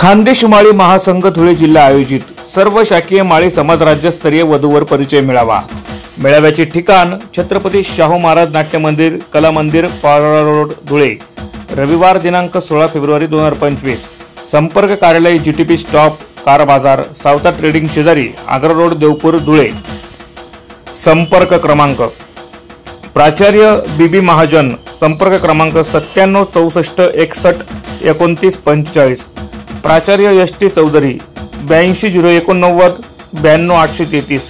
खानदेश माळी महासंघ धुळे जिल्हा आयोजित सर्व शाखीय माळी समाज राज्यस्तरीय वधूवर परिचय मेळावा। मेळाव्याचे ठिकाण छत्रपती शाहू महाराज नाट्य मंदिर कला मंदिर पारोळा रोड धुळे। रविवार दिनांक 16 फेब्रुवारी 2025। संपर्क कार्यालय जीटीपी स्टॉप कार बाजार सावता ट्रेडिंग शेजारी आग्रा रोड देवपूर धुळे। संपर्क क्रमांक प्राचार्य बीबी महाजन संपर्क क्रमांक 9764612945। प्राचार्य एसटी चौधरी 8209 92833।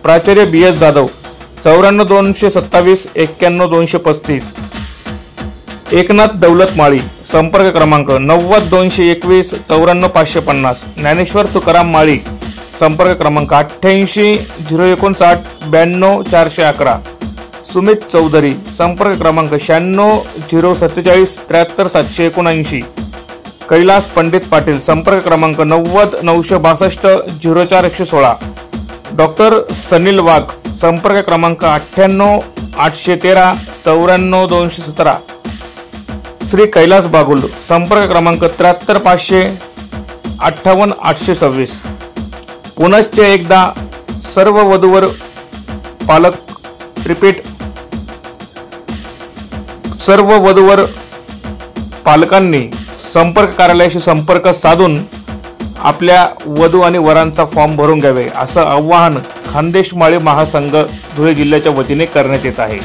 प्राचार्य बीएस जाधव 94227 91235। एकनाथ दौलत माळी संपर्क क्रमांक 90221 94550। ज्ञानेश्वर तुकाराम माळी संपर्क क्रमांक 88 059 411। सुमित चौधरी संपर्क क्रमांक 96 047 73 779। कैलास पंडित पाटील संपर्क क्रमांक 90 962 04 116। डॉक्टर सनील वाघ संपर्क क्रमांक 98 813 94 217। श्री कैलास बागुल संपर्क क्रमांक 73 500 58 826। पुनश्च एकदा सर्व वधूवर पालक रिपीट सर्व वधूवर पालकांनी संपर्क कार्यालयाशी संपर्क साधून आपल्या वधू आणि वरांचा फॉर्म भरून घ्यावे असं आवाहन खानदेश माळी महासंघ धुळे जिल्ह्याच्या वतीने करण्यात येत आहे।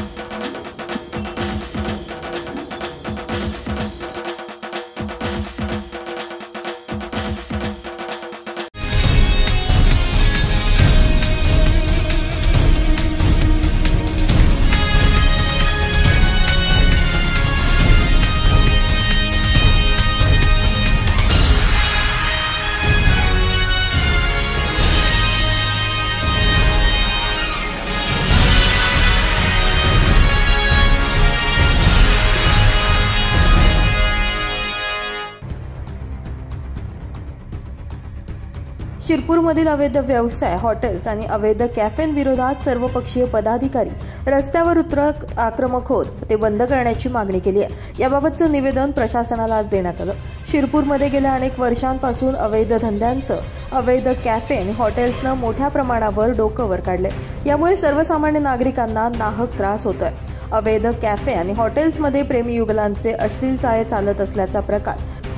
शिरपूरमधील अवैध व्यवसाय हॉटेल्स आणि अवैध कॅफेंविरोधात सर्वपक्षीय पदाधिकारी रस्त्यावर उतरत आक्रमक होत ते बंद करण्याची मागणी केली आहे। याबाबतचं निवेदन प्रशासनाला आज देण्यात आलं। शिरपूरमध्ये गेल्या अनेक वर्षांपासून अवैध धंद्यांचं अवैध कॅफे आणि हॉटेल्सनं मोठ्या प्रमाणावर डोकं वर काढले। यामुळे सर्वसामान्य नागरिकांना नाहक त्रास होतोय। अवैध कॅफे आणि हॉटेल्समध्ये प्रेमीयुगलांचे अश्लील चाळे चालत असल्याचा प्रकार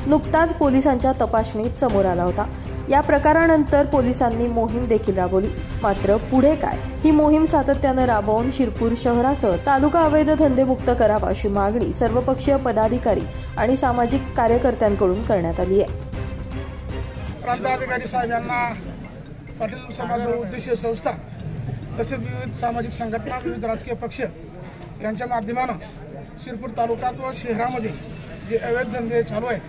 नुकताच पोलिसांच्या तपासणीत समोर आला होता। या प्रकारानंतर पोलिसांनी मोहीम देखील राबवली। मात्र पुढे काय, ही मोहीम सातत्यानं राबवून शिरपूर शहरासह तालुका अवैध धंदेमुक्त करावा अशी मागणी सर्वपक्षीय पदाधिकारी आणि सामाजिक कार्यकर्त्यांकडून करण्यात आली आहे। प्रांताधिकारी साहेब यांना पाटील समाज उद्देशीय संस्था तसेच विविध सामाजिक संघटना विविध राजकीय पक्ष यांच्या माध्यमानं शिरपूर तालुक्यात व शहरामध्ये जे अवैध धंदे चालू आहेत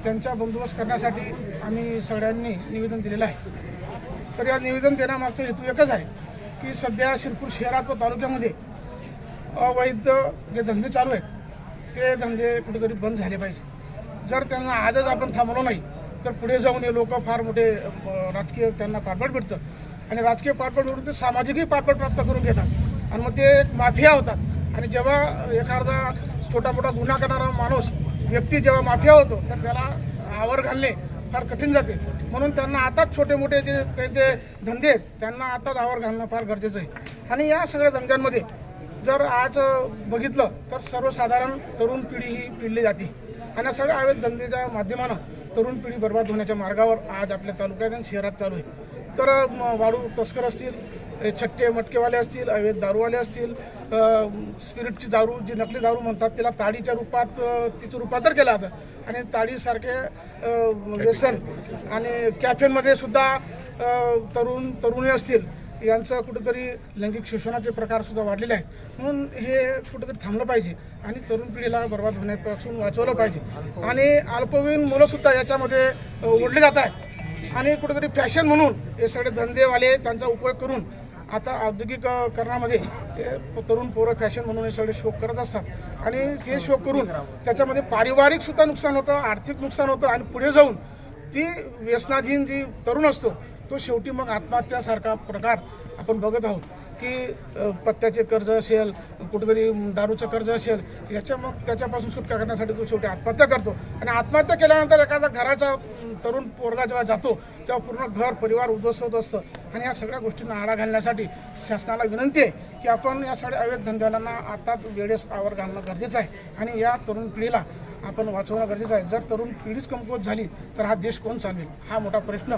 त्यांचा बंदोबस्त करण्यासाठी आम्ही सगळ्यांनी निवेदन दिलेलं आहे। तर या निवेदन देण्यामागचा हेतू एकच आहे की सध्या शिरपूर शहरात व तालुक्यामध्ये अवैध जे धंदे चालू आहेत ते धंदे कुठेतरी बंद झाले पाहिजे। जर त्यांना आजच आपण थांबवलो नाही तर पुढे जाऊन हे लोक फार मोठे राजकीय त्यांना पाठबळ भेटतं आणि राजकीय पाठबळ मिळून ते सामाजिकही पाठबळ प्राप्त करून घेतात आणि मग ते एक माफिया होतात। आणि जेव्हा एखादा छोटा मोठा गुन्हा करणारा माणूस व्यक्ती जेव्हा माफिया होतो तर त्याला आवर घालणे फार कठीण जाते। म्हणून त्यांना आताच छोटे मोठे जे त्यांचे धंदे आहेत त्यांना आताच आवर घालणं फार गरजेचं आहे। आणि या सगळ्या धंद्यांमध्ये जर आज बघितलं तर सर्वसाधारण तरुण पिढी ही पिळली जाते आणि सगळ्या अवैध धंदेच्या माध्यमानं तरुण पिढी बर्बाद होण्याच्या मार्गावर आज आपल्या तालुक्यात आणि शहरात चालू आहे। तर वाळू तस्कर असतील, छट्टे मटकेवाले असतील, अवैध दारूवाले असतील, स्पिरिटची दारू जी नकली दारू म्हणतात त्याला ताडीच्या रूपात तिचं रूपांतर केलं जातं आणि ताडीसारखे व्यसन आणि कॅफेमध्ये सुद्धा तरुणी असतील यांचं कुठेतरी लैंगिक शोषणाचे प्रकार सुद्धा वाढलेले आहेत। म्हणून हे कुठेतरी थांबलं पाहिजे आणि तरुण पिढीला बर्बाद होण्यापासून वाचवलं पाहिजे। आणि अल्पवयीन मुलं सुद्धा याच्यामध्ये ओढले जात आहेत आणि कुठेतरी फॅशन म्हणून हे सगळे धंदेवाले त्यांचा उपयोग करून आता औद्योगिकरणामध्ये ते तरुण पोरं फॅशन म्हणून हे सगळे शो करत असतात आणि ते शो करून त्याच्यामध्ये पारिवारिक सुद्धा नुकसान होतं, आर्थिक नुकसान होतं आणि पुढे जाऊन ती व्यसनाधीन जी तरुण असतो तो शेवटी मग आत्महत्यासारखा प्रकार आपण बघत आहोत की पत्त्याचे कर्ज असेल, कुठेतरी दारूचं कर्ज असेल मग त्याच्यापासून सुटका करण्यासाठी तो शेवटी आत्महत्या करतो आणि आत्महत्या केल्यानंतर एखादा घराचा तरुण पोरगा जेव्हा जातो तेव्हा पूर्ण घर परिवार उद्ध्वस्त होत असतं आणि या सगळ्या गोष्टींना आळा घालण्यासाठी शासनाला विनंती आहे की आपण या सगळ्या अवैध धंद्याला आता वेळेस आवर घालणं गरजेचं आहे आणि या तरुण पिढीला आपण वाचवणं गरजेचं आहे. जर तरुण पिढीच कमकुवत झाली तर हा देश कोण चालवेल हा मोठा प्रश्न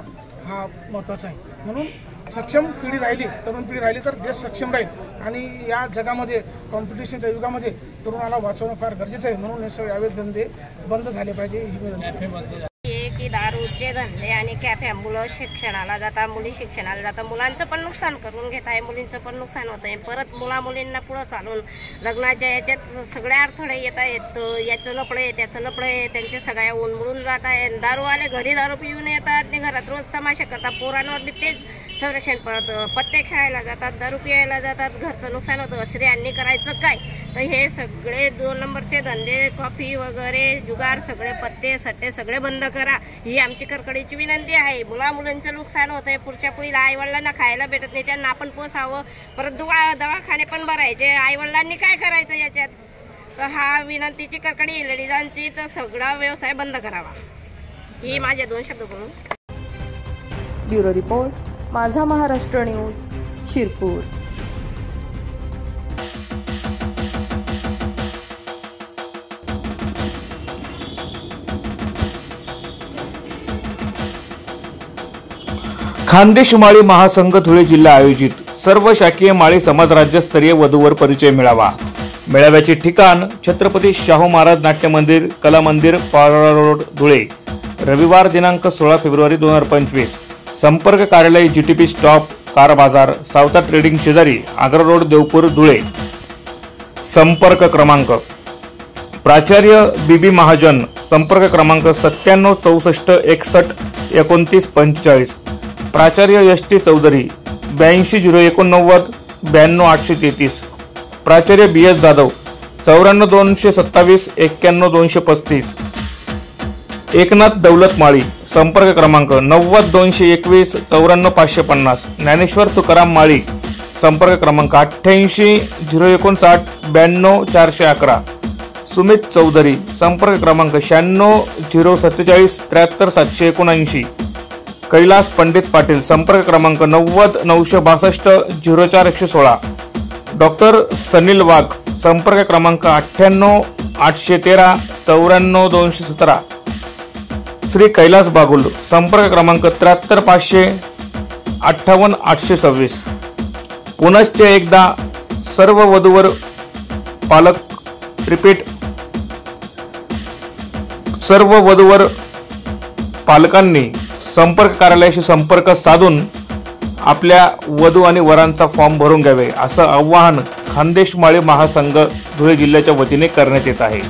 हा महत्त्वाचा आहे. म्हणून सक्षम पिढी राहिली तरुण पिढी राहिली तर देश सक्षम राहील आणि या जगामध्ये कॉम्पिटिशनच्या युगामध्ये तरुणाला वाचवणं फार गरजेचं आहे. म्हणून हे सगळे अवैध धंदे बंद झाले पाहिजे ही विनंती. की दारूचे धंदे आणि कॅफे मुलं शिक्षणाला जातात मुली शिक्षणाला जातात मुलांचं पण नुकसान करून घेत आहे मुलींचं पण नुकसान होत आहे. परत मुलींना पुढं चालून लग्नाच्या याच्यात सगळे अडथळे येत आहेत. याचं लपडे त्याचं लपडे त्यांचे सगळ्या उन्मळून जात आहे. दारूवाले घरी दारू पिऊन येतात आणि घरात रोज तमाशा करतात. पोरांवर बी तेच संरक्षण पडतं. पत्ते खेळायला जातात दारू पियायला जातात घरचं नुकसान होतं. स्त्रियांनी करायचं काय तर हे सगळे 2 नंबरचे धंदे कॉफी वगैरे जुगार सगळे पत्ते सट्टे सगळे बंद करा ही आमची कडकडीची विनंती आहे. मुलांचं नुकसान होत आहे. पुढच्या पिढीला आईवडिलांना खायला भेटत नाही त्यांना आपण पोसावं परत दवाखाने पण भरायचे आईवडिलांनी काय करायचं याच्यात. तर हा विनंतीची कडकडी लेडीजांची तर सगळा व्यवसाय बंद करावा ही माझे 2 शब्द बोलून. ब्युरो रिपोर्ट माझा महाराष्ट्र न्यूज शिरपूर. खानदेश माळी महासंघ धुळे जिल्हा आयोजित सर्व शाकीय माळी समाज राज्यस्तरीय वधूवर परिचय मेळावा. मेळाव्याचे ठिकाण छत्रपती शाहू महाराज नाट्य मंदिर कला मंदिर पारोळा रोड धुळे. रविवार दिनांक 16 फेब्रुवारी 2025. संपर्क कार्यालय जीटीपी स्टॉप कार बाजार सावता ट्रेडिंग शेजारी आग्रा रोड देवपूर धुळे. संपर्क क्रमांक प्राचार्य बीबी महाजन संपर्क क्रमांक 97 64 61 29 45. प्राचार्य एस.टी. चौधरी 82 089 92 833. प्राचार्य बी.एस. जाधव 94 227 91 235. एकनाथ दौलत माळी संपर्क क्रमांक 90 221 94 550. ज्ञानेश्वर तुकाराम माळी संपर्क क्रमांक 88 059 92 411. सुमित चौधरी संपर्क क्रमांक 96 047 73 779. कैलास पंडित पाटील संपर्क क्रमांक 90 962 04 116. डॉक्टर सनील वाघ संपर्क क्रमांक 98 813 94 217. श्री कैलास बागुल संपर्क क्रमांक 73 500 58 826. पुनश्च एकदा सर्व वधूवर पालक रिपीट सर्व वधूवर पालकांनी संपर्क कार्यालयाशी संपर्क साधून आपल्या वधू आणि वरांचा फॉर्म भरून घ्यावे असं आवाहन खानदेश माळी महासंघ धुळे जिल्ह्याच्या वतीने करण्यात येत आहे.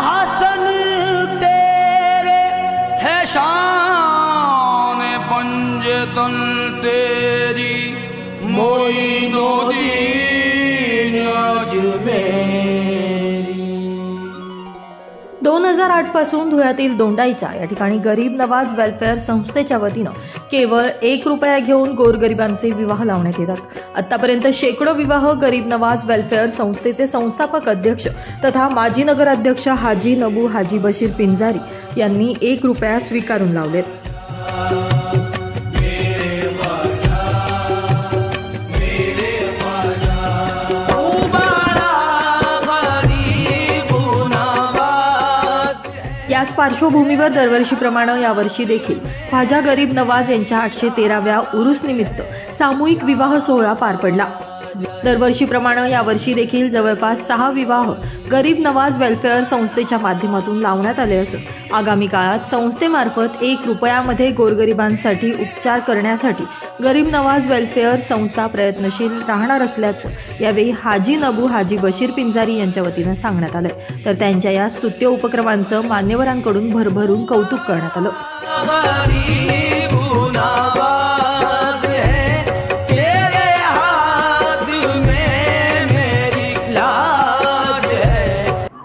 हसन 2008 पासून धुळ्यातील दोंडाईच्या या ठिकाणी गरीब नवाज वेलफेअर संस्थेच्या वतीनं केवळ 1 रुपया घेऊन गोरगरिबांचे विवाह लावण्यात येतात। आतापर्यंत शेकडो विवाह गरीब नवाज वेलफेअर संस्थेचे संस्थापक अध्यक्ष तथा माजी नगराध्यक्ष हाजी नबू हाजी बशीर पिंजारी यांनी 1 रुपया स्वीकारून लावलेत। याच पार्श्वभूमीवर दरवर्षीप्रमाणे यावर्षी देखील ख्वाजा गरीब नवाज यांच्या 813व्या उरूस निमित्त सामूहिक विवाह सोहळा पार पडला। दरवर्षीप्रमाणे यावर्षी देखील जवळपास 6 विवाह गरीब नवाज वेलफेअर संस्थेच्या माध्यमातून लावण्यात आले असून आगामी काळात संस्थेमार्फत 1 रुपयामध्ये गोरगरिबांसाठी उपचार करण्यासाठी गरीब नवाज वेलफेअर संस्था प्रयत्नशील राहणार असल्याचं यावेळी हाजी नबू हाजी बशीर पिंजारी यांच्या वतीनं सांगण्यात आलंय। तर त्यांच्या या स्तुत्य उपक्रमांचं मान्यवरांकडून भरभरून कौतुक करण्यात आलं।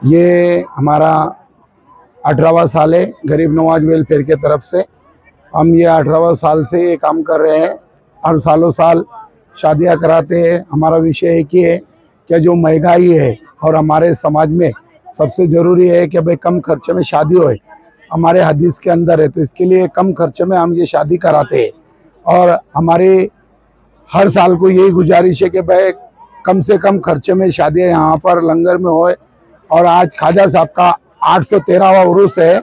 ये हमारा 18वां साल है गरीब नवाज वेलफेयर के तरफ से। हम ये 18वां साल से ये काम कर रहे हैं। हर सालों साल शादियां कराते हैं। हमारा विषय एक ही है कि जो महंगाई है और हमारे समाज में सबसे ज़रूरी है कि भाई कम खर्चे में शादी होए, हमारे हदीस के अंदर है। तो इसके लिए कम खर्चे में हम ये शादी कराते हैं और हमारे हर साल को यही गुजारिश है कि भाई कम से कम खर्चे में शादियाँ यहाँ पर लंगर में होए। और आज ख्वाजा साहब का 813वां उरूस है,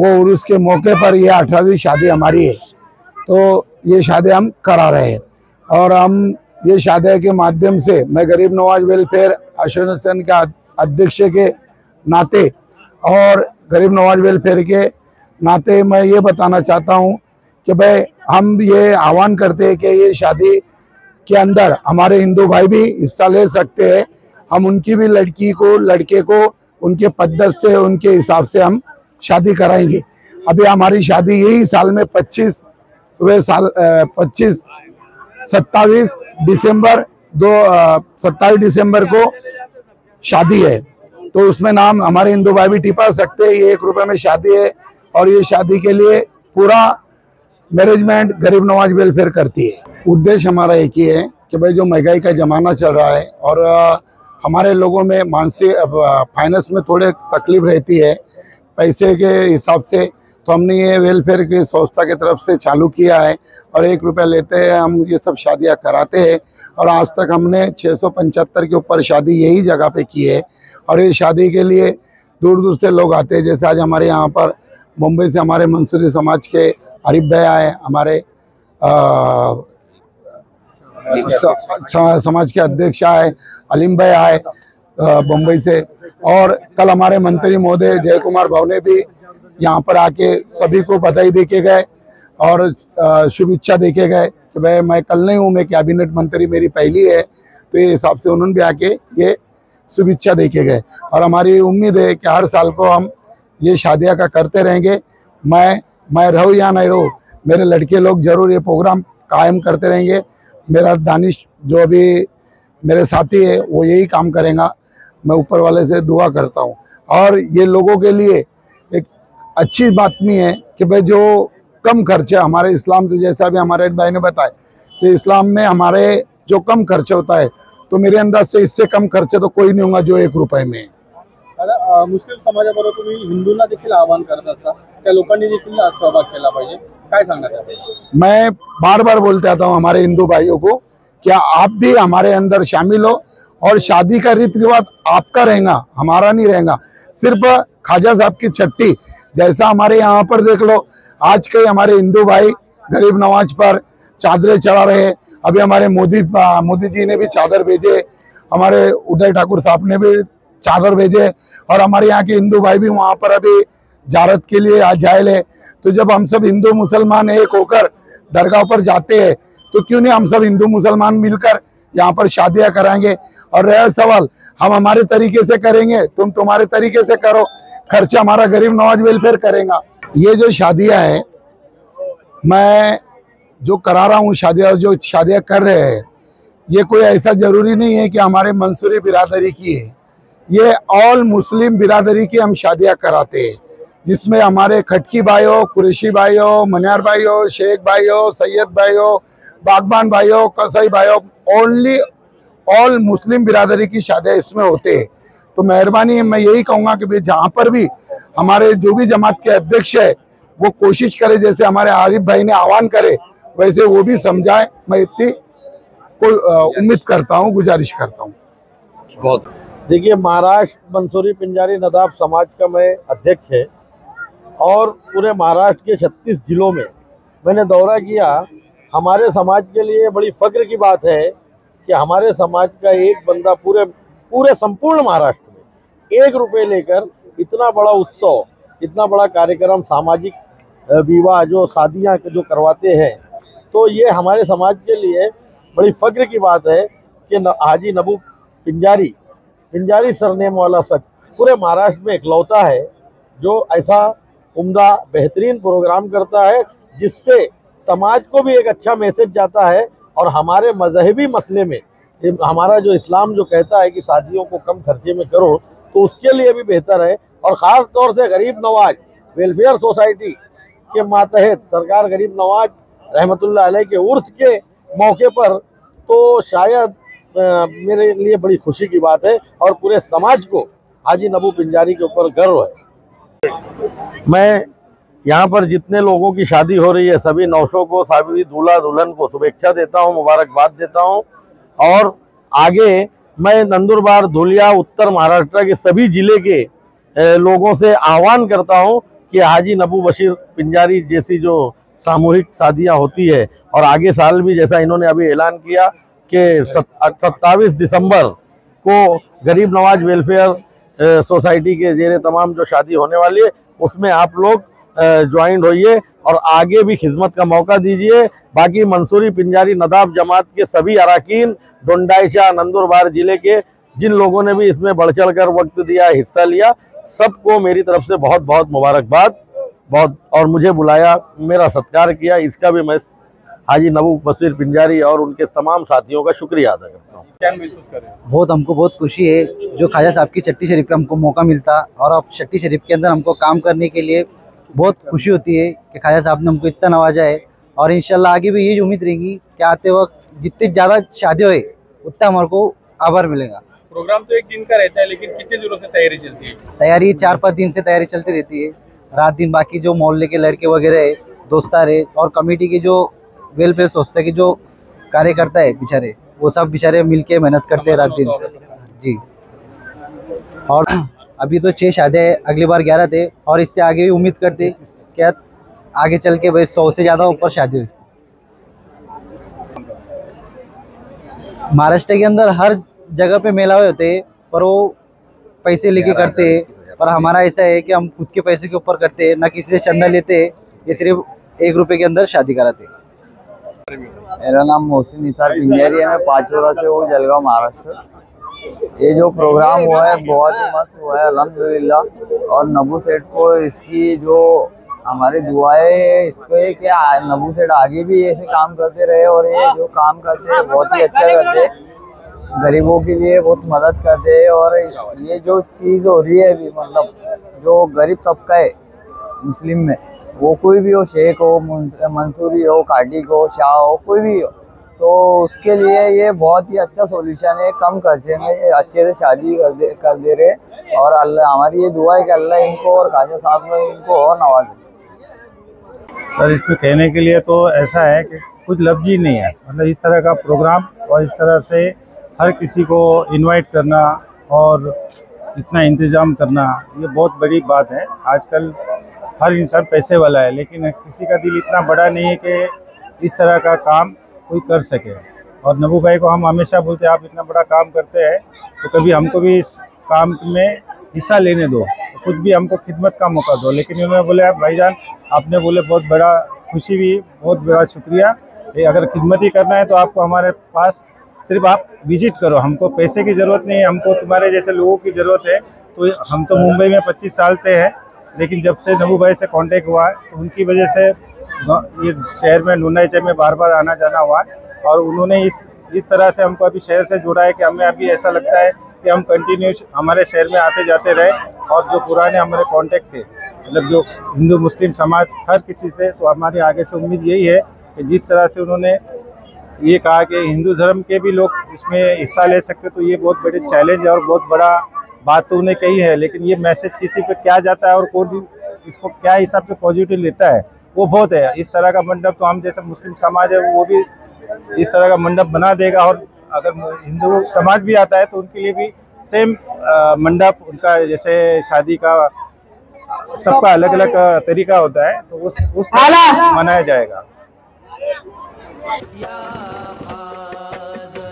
वो उरूस के मौके पर ये 18वीं शादी हमारी है। तो ये शादी हम करा रहे हैं और हम ये शादी के माध्यम से मैं गरीब नवाज वेलफेयर एसोसिएशन के अध्यक्ष के नाते और गरीब नवाज वेलफेयर के नाते मैं ये बताना चाहता हूँ कि भाई हम ये आह्वान करते हैं कि ये शादी के अंदर हमारे हिंदू भाई भी हिस्सा ले सकते हैं। हम उनकी भी लड़की को लड़के को उनके पद्धत से उनके हिसाब से हम शादी कराएंगे। अभी हमारी शादी यही साल में 27 दिसंबर को शादी है। तो उसमें नाम हमारे हिंदू भाई भी टिपा सकते हैं। ये 1 रुपये में शादी है और ये शादी के लिए पूरा मैनेजमेंट गरीब नवाज वेलफेयर करती है। उद्देश्य हमारा एक ही है कि भाई जो महंगाई का ज़माना चल रहा है और हमारे लोगों में मानसिक फाइनेंस में थोड़े तकलीफ रहती है पैसे के हिसाब से, तो हमने ये वेलफेयर की संस्था की तरफ से चालू किया है और 1 रुपया लेते हैं हम ये सब शादियां कराते हैं। और आज तक हमने 675 के ऊपर शादी यही जगह पे की है और ये शादी के लिए दूर दूर से लोग आते हैं। जैसे आज हमारे यहाँ पर मुंबई से हमारे मंसूरी समाज के आरिफ भाई आए, हमारे समाज के अध्यक्ष आए, अलीम भाई आए मुंबई से, और कल हमारे मंत्री महोदय जय कुमार भाव ने भी यहाँ पर आके सभी को बधाई देके गए और शुभेच्छा देके गए कि भाई मैं कल नहीं हूँ, मैं कैबिनेट मंत्री मेरी पहली है। तो ये हिसाब से उन्होंने भी आके ये शुभेच्छा देके गए और हमारी उम्मीद है कि हर साल को हम ये शादियाँ का करते रहेंगे। मैं रहूँ या नहीं रहूँ, मेरे लड़के लोग जरूर ये प्रोग्राम कायम करते रहेंगे। मेरा दानिश जो अभी मेरे साथी है वो यही काम करेगा। मैं ऊपर वाले से दुआ करता हूँ और ये लोगों के लिए एक अच्छी बात नहीं है कि भाई जो कम खर्चे हमारे इस्लाम से, जैसा भी हमारे भाई ने बताया कि इस्लाम में हमारे जो कम खर्चे होता है, तो मेरे अंदाज से इससे कम खर्चे तो कोई नहीं होगा जो 1 रुपये में। आता मुस्लिम समाजाबरोबर तुम्ही हिंदूंना देखील आवाहन करत असता, त्या लोकांनी देखील सहभाग केला पाहिजे, काय सांगणार? मैं बार बार बोलते आता हूँ हमारे हिंदू भाइयों को कि आप भी हमारे अंदर शामिल हो और शादी का रीति रिवाज आपका रहेगा, हमारा नहीं रहेगा। सिर्फ ख्वाजा साहब की छट्टी जैसा हमारे यहाँ पर देख लो, आज के हमारे हिंदू भाई गरीब नवाज पर चादरें चढ़ा रहे हैं। अभी हमारे मोदी जी ने भी चादर भेजे, हमारे उदय ठाकुर साहब ने भी चादर भेजे और हमारे यहाँ के हिंदू भाई भी वहाँ पर अभी ज़ियारत के लिए आज जाए ले। तो जब हम सब हिंदू मुसलमान एक होकर दरगाह पर जाते हैं तो क्यों नहीं हम सब हिंदू मुसलमान मिलकर यहाँ पर शादियाँ कराएंगे। और रहा सवाल, हम हमारे तरीके से करेंगे, तुम तुम्हारे तरीके से करो, खर्चा हमारा गरीब नवाज वेलफेयर करेगा। ये जो शादियाँ है मैं जो करा रहा हूँ, जो शादियाँ कर रहे हैं, ये कोई ऐसा ज़रूरी नहीं है कि हमारे मंसूरी बिरादरी की है। ये ऑल मुस्लिम बिरादरी की हम शादियां कराते हैं, जिसमें हमारे खटकी भाइयों, कुरैशी भाइयों, मनियार भाइयों, शेख भाइयों, सैयद भाइयों, बागबान भाइयों, कसाई भाइयों, ओनली ऑल मुस्लिम बिरादरी की शादियां इसमें होते हैं। तो मेहरबानी मैं यही कहूँगा कि भाई जहाँ पर भी हमारे जो भी जमात के अध्यक्ष है वो कोशिश करे, जैसे हमारे आरिफ भाई ने आह्वान करे वैसे वो भी समझाए। मैं इतनी कोई उम्मीद करता हूँ, गुजारिश करता हूँ। बहुत देखिए, महाराष्ट्र मंसूरी पिंजारी नदाब समाज का मैं अध्यक्ष है और पूरे महाराष्ट्र के 36 जिलों में मैंने दौरा किया। हमारे समाज के लिए बड़ी फक्र की बात है कि हमारे समाज का एक बंदा पूरे संपूर्ण महाराष्ट्र में 1 रुपये लेकर इतना बड़ा उत्सव, इतना बड़ा कार्यक्रम, सामाजिक विवाह जो शादियाँ जो करवाते हैं, तो ये हमारे समाज के लिए बड़ी फक्र की बात है कि हाजी नबू पिंजारी सरनेम वाला शख्स पूरे महाराष्ट्र में इकलौता है जो ऐसा उम्दा बेहतरीन प्रोग्राम करता है जिससे समाज को भी एक अच्छा मैसेज जाता है। और हमारे मजहबी मसले में हमारा जो इस्लाम जो कहता है कि शादियों को कम खर्चे में करो, तो उसके लिए भी बेहतर है। और ख़ास तौर से गरीब नवाज वेलफेयर सोसाइटी के मातहत सरकार गरीब नवाज रहमतुल्लाह अलैह के उर्स के मौके पर, तो शायद मेरे लिए बड़ी खुशी की बात है और पूरे समाज को हाजी नबू पिंजारी के ऊपर गर्व है। मैं यहाँ पर जितने लोगों की शादी हो रही है सभी नौशों को, सभी दूल्हा दुल्हन को शुभेच्छा देता हूँ, मुबारकबाद देता हूँ। और आगे मैं नंदुरबार, धुलिया, उत्तर महाराष्ट्र के सभी जिले के लोगों से आह्वान करता हूँ कि हाजी नबू बशीर पिंजारी जैसी जो सामूहिक शादियाँ होती है, और आगे साल भी जैसा इन्होंने अभी ऐलान किया कि 27 दिसंबर को गरीब नवाज वेलफेयर सोसाइटी के जेरे तमाम जो शादी होने वाली है उसमें आप लोग ज्वाइंट होइए और आगे भी खिदमत का मौका दीजिए। बाकी मंसूरी पिंजारी नदाब जमात के सभी अराकीन, डोंडाईशा, नंदुरबार जिले के जिन लोगों ने भी इसमें बढ़ चढ़ कर वक्त दिया, हिस्सा लिया, सबको मेरी तरफ से बहुत बहुत मुबारकबाद। और मुझे बुलाया, मेरा सत्कार किया, इसका भी मैं हाजी नबू बशीर पिंजारी और उनके तमाम साथियों का शुक्रिया अदा करता हूँ। क्या महसूस कर रहे हैं? हमको बहुत खुशी है जो ख्वाजा साहब की चट्टी शरीफ का हमको मौका मिलता, और अब चट्टी शरीफ के अंदर हमको काम करने के लिए बहुत खुशी होती है कि ख्वाजा साहब ने हमको इतना नवाजा है। और इंशाल्लाह आगे भी यही उम्मीद रहेगी कि आते वक्त जितनी ज़्यादा शादी होए उतना हमारे को आभार मिलेगा। प्रोग्राम तो 1 दिन का रहता है, लेकिन कितने दिनों से तैयारी चलती है? तैयारी 4-5 दिन से तैयारी चलती रहती है, रात दिन। बाकी जो मोहल्ले के लड़के वगैरह है, दोस्तार है, और कमेटी के जो वेलफेयर सोचते के जो कार्यकर्ता है बेचारे, वो सब बेचारे मिलके मेहनत करते हैं रात दिन जी। और अभी तो 6 शादियाँ है, अगली बार 11 थे, और इससे आगे भी उम्मीद करते क्या आगे चल के भाई 100 से ज़्यादा ऊपर शादी हुई। महाराष्ट्र के अंदर हर जगह पे मेला होते हैं, पर वो पैसे लेके करते हैं, पर हमारा ऐसा है कि हम खुद के पैसे के ऊपर करते हैं, ना किसी से चंदा लेते हैं, ये सिर्फ 1 रुपये के अंदर शादी कराते हैं। मेरा नाम मोहसिन निसार पिंजारी है, मैं पाचोरा से हूँ, जलगांव महाराष्ट्र। ये जो प्रोग्राम हुआ है बहुत ही मस्त हुआ है अल्हम्दुलिल्लाह। और नबू सेठ को इसकी जो हमारी दुआएं है इसको है कि नबू सेठ आगे भी ऐसे काम करते रहे, और ये जो काम करते हैं बहुत ही अच्छा करते हैं, गरीबों के लिए बहुत मदद करते हैं। और ये जो चीज़ हो रही है अभी, मतलब जो गरीब तबका है मुस्लिम में, वो कोई भी हो, शेख हो, मंसूरी हो, काटिक हो, शाह हो, कोई भी हो, तो उसके लिए ये बहुत ही अच्छा सॉल्यूशन है। कम खर्चे में ये अच्छे से शादी कर दे रहे। और अल्लाह, हमारी ये दुआ है कि अल्लाह इनको और ख्वाजा साहब में इनको और नवाजे। सर, इसमें कहने के लिए तो ऐसा है कि कुछ लफ्ज़ ही नहीं है। मतलब इस तरह का प्रोग्राम और इस तरह से हर किसी को इनवाइट करना और इतना इंतज़ाम करना, ये बहुत बड़ी बात है। आजकल हर इंसान पैसे वाला है, लेकिन किसी का दिल इतना बड़ा नहीं है कि इस तरह का काम कोई कर सके। और नबू भाई को हम हमेशा बोलते हैं, आप इतना बड़ा काम करते हैं तो कभी हमको भी इस काम में हिस्सा लेने दो, तो कुछ भी हमको खिदमत का मौका दो। लेकिन उन्होंने बोले, भाईजान आपने बोले बहुत बड़ा खुशी भी, बहुत बड़ा शुक्रिया। अगर खिदमत ही करना है तो आपको हमारे पास सिर्फ आप विजिट करो, हमको पैसे की ज़रूरत नहीं है, हमको तुम्हारे जैसे लोगों की ज़रूरत है। तो हम तो मुंबई में 25 साल से हैं, लेकिन जब से नबू भाई से कांटेक्ट हुआ है तो उनकी वजह से ये शहर में नुनाईचे में बार बार आना जाना हुआ है। और उन्होंने इस तरह से हमको अभी शहर से जोड़ा है कि हमें अभी ऐसा लगता है कि हम कंटिन्यू हमारे शहर में आते जाते रहे, और जो पुराने हमारे कांटेक्ट थे, मतलब जो हिंदू मुस्लिम समाज हर किसी से, तो हमारी आगे से उम्मीद यही है कि जिस तरह से उन्होंने ये कहा कि हिंदू धर्म के भी लोग इसमें हिस्सा ले सकते, तो ये बहुत बड़े चैलेंज है और बहुत बड़ा बात तो उन्हें कही है, लेकिन ये मैसेज किसी पे क्या जाता है और कौन इसको क्या हिसाब से पॉजिटिव लेता है वो बहुत है। इस तरह का मंडप तो हम जैसे मुस्लिम समाज है वो भी इस तरह का मंडप बना देगा, और अगर हिंदू समाज भी आता है तो उनके लिए भी सेम मंडप, उनका जैसे शादी का सबका अलग अलग तरीका होता है, तो उस मनाया जाएगा।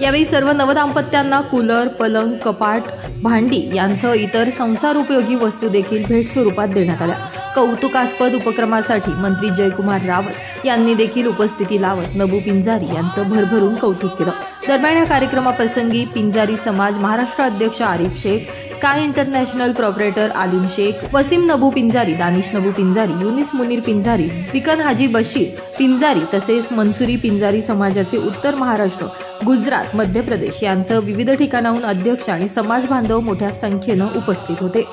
यावेळी सर्व नवदाम्पत्यांना कूलर, पलंग, कपाट, भांडी यांसह इतर संसार उपयोगी वस्तू देखील भेट स्वरूपात देण्यात आल्या। कौतुकास्पद उपक्रमासाठी मंत्री जयकुमार रावल यांनी देखील उपस्थिती लावत नबू पिंजारी यांचं भरभरून कौतुक केलं। दरम्यान या कार्यक्रमाप्रसंगी पिंजारी समाज महाराष्ट्र अध्यक्ष Arif Shaikh, sky international proprietor Alim Shaikh, Wasim नबू Pinjari, Danish नबू Pinjari, Younis Munir Pinjari, बिकन हाजी बशीर पिंजारी तसेच मनसुरी पिंजारी समाजाचे उत्तर महाराष्ट्र, गुजरात, मध्य प्रदेश यांसह विविध ठिकाणाहून अध्यक्ष आणि समाज बांधव मोठ्या संख्येनं उपस्थित होते।